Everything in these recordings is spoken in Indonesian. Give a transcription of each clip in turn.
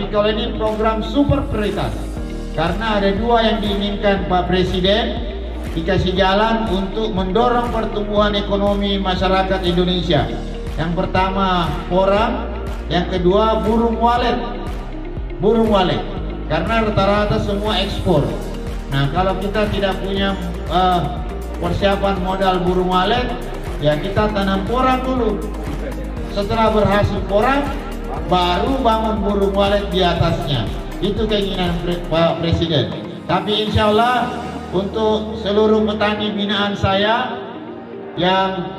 Tapi kalau ini program super prioritas, karena ada dua yang diinginkan Pak Presiden, dikasih jalan untuk mendorong pertumbuhan ekonomi masyarakat Indonesia. Yang pertama porang, yang kedua burung walet. Burung walet, karena rata-rata semua ekspor. Nah, kalau kita tidak punya persiapan modal burung walet, ya kita tanam porang dulu. Setelah berhasil porang, baru bangun burung walet di atasnya. Itu keinginan Pak Presiden. Tapi insya Allah untuk seluruh petani binaan saya, yang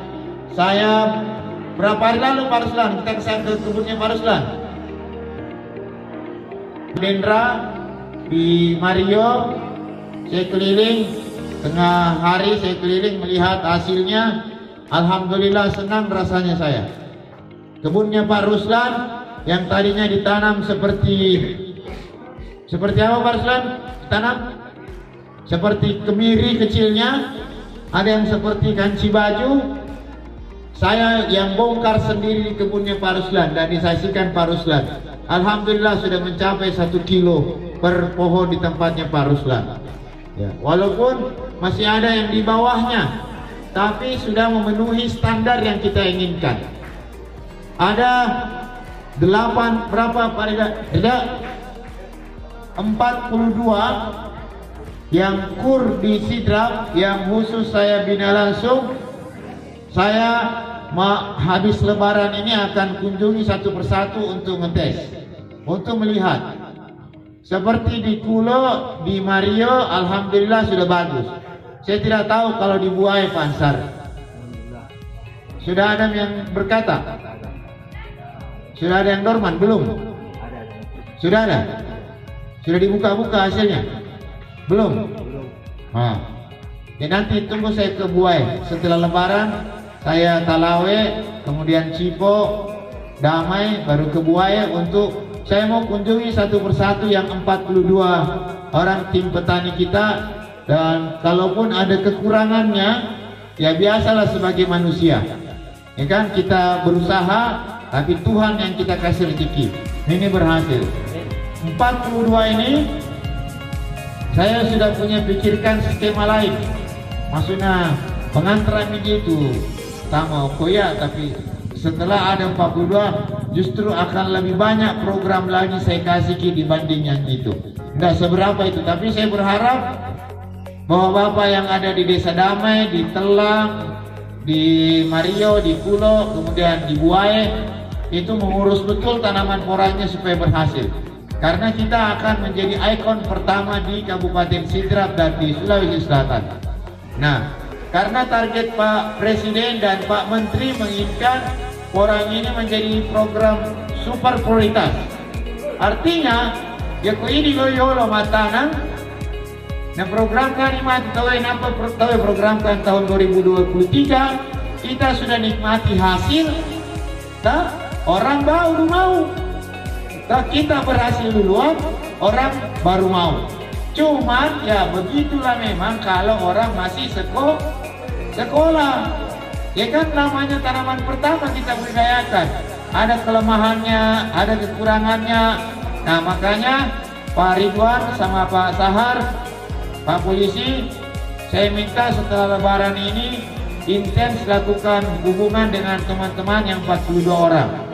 saya berapa hari lalu Pak Ruslan, kita kesana ke kebunnya Pak Ruslan, Dendra di Mario, saya keliling tengah hari, saya keliling melihat hasilnya. Alhamdulillah senang rasanya saya. Kebunnya Pak Ruslan yang tadinya ditanam seperti apa Pak Ruslan? Tanam seperti kemiri kecilnya, ada yang seperti kanci baju. Saya yang bongkar sendiri di kebunnya Pak Ruslan dan disaksikan Pak Ruslan. Alhamdulillah sudah mencapai 1 kilo per pohon di tempatnya Pak Ruslan. Ya, walaupun masih ada yang di bawahnya, tapi sudah memenuhi standar yang kita inginkan. Ada 8 berapa Pak Rida? Rida? 42 yang kur di Sidrap yang khusus saya bina langsung. Saya habis lebaran ini akan kunjungi satu persatu untuk ngetes, untuk melihat. Seperti di Kulo, di Mario, alhamdulillah sudah bagus. Saya tidak tahu kalau di Buai Pansar. Sudah ada yang berkata? Sudah ada yang dorman? Belum? Sudah ada? Sudah dibuka-buka hasilnya? Belum? Nah, ya nanti tunggu saya ke Buai. Setelah lebaran saya Talawe, kemudian Cipo, Damai, baru ke Buai. Untuk saya mau kunjungi satu persatu yang 42 orang tim petani kita. Dan kalaupun ada kekurangannya, ya biasalah sebagai manusia, ya kan, kita berusaha, tapi Tuhan yang kita kasih rezeki. Ini berhasil 42 ini. Saya sudah punya pikirkan skema lain, maksudnya pengantaran begitu sama koya, tapi setelah ada 42 justru akan lebih banyak program lagi saya kasih dibanding yang itu. Nggak seberapa itu, tapi saya berharap bahwa Bapak yang ada di Desa Damai, di Telang, di Mario, di Pulo, kemudian di Buai, itu mengurus betul tanaman porangnya supaya berhasil. Karena kita akan menjadi ikon pertama di Kabupaten Sidrap dan di Sulawesi Selatan. Nah, karena target Pak Presiden dan Pak Menteri menginginkan porang ini menjadi program super prioritas. Artinya, ya ko ini yolo matanang na program kan program kan tahun 2023 kita sudah nikmati hasil, orang baru mau. Kita berhasil duluan, orang baru mau. Cuman ya begitulah memang kalau orang masih sekolah. Ya kan namanya tanaman pertama kita budidayakan. Ada kelemahannya, ada kekurangannya. Nah makanya Pak Ridwan sama Pak Sahar, Pak Polisi, saya minta setelah lebaran ini intens lakukan hubungan dengan teman-teman yang 42 orang.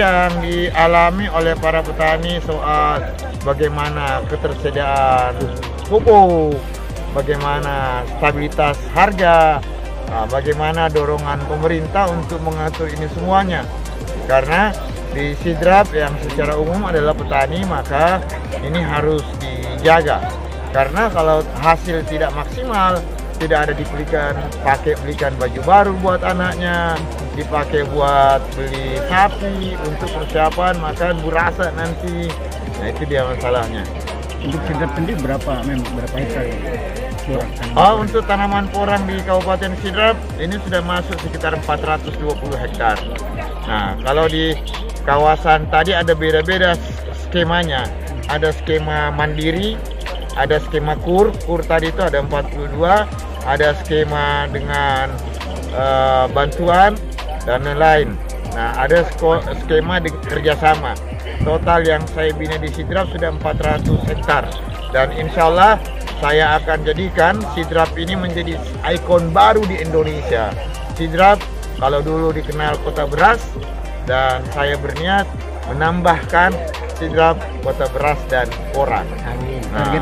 Yang dialami oleh para petani soal bagaimana ketersediaan pupuk, bagaimana stabilitas harga, bagaimana dorongan pemerintah untuk mengatur ini semuanya. Karena di Sidrap yang secara umum adalah petani, maka ini harus dijaga. Karena kalau hasil tidak maksimal, tidak ada belikan baju baru buat anaknya, dipakai buat beli sapi untuk persiapan makan burasa nanti. Nah itu dia masalahnya. Untuk Sidrap sendiri berapa hektar? Untuk tanaman porang di Kabupaten Sidrap ini sudah masuk sekitar 420 hektar. Nah, kalau di kawasan tadi ada beda-beda skemanya. Ada skema mandiri, ada skema kur tadi itu ada 42, ada skema dengan bantuan dan lain-lain. Nah, ada skema kerjasama. Total yang saya bina di Sidrap sudah 400 hektar. Dan insya Allah saya akan jadikan Sidrap ini menjadi ikon baru di Indonesia. Sidrap kalau dulu dikenal kota beras, dan saya berniat menambahkan Sidrap kota beras dan koran. Amin. Nah.